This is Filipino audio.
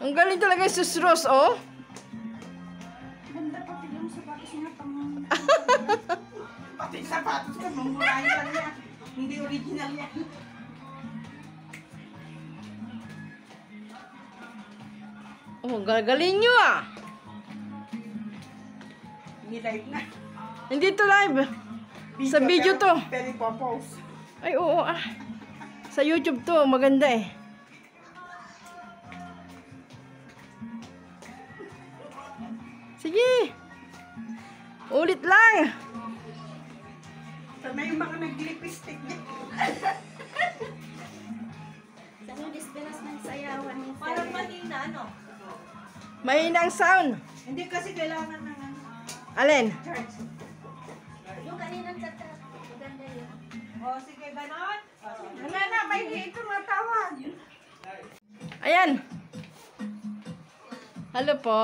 Ang galing talaga yung susros, oh. Ganda pati yung sapatos niya pang... Pati sapatos ka, mamurahin lang yan. Hindi original yan. Oh, gagaling nyo, ah. Hindi live na. Hindi to live. Sa video to. Pero ipopost. Ay, oo, ah. Sa YouTube to, maganda eh. Sige. Ulit lang. Sana yung mga nag-lipstick niya. Sana disperas ng sayawan niya. Parang mahina, ano? Mahinang sound. Hindi kasi kailangan ng ano, Alin? charge. Yung kaninang kata. Maganda yun. O, sige, ganon. Wala na, may hito matawag. Ayan. Hello po.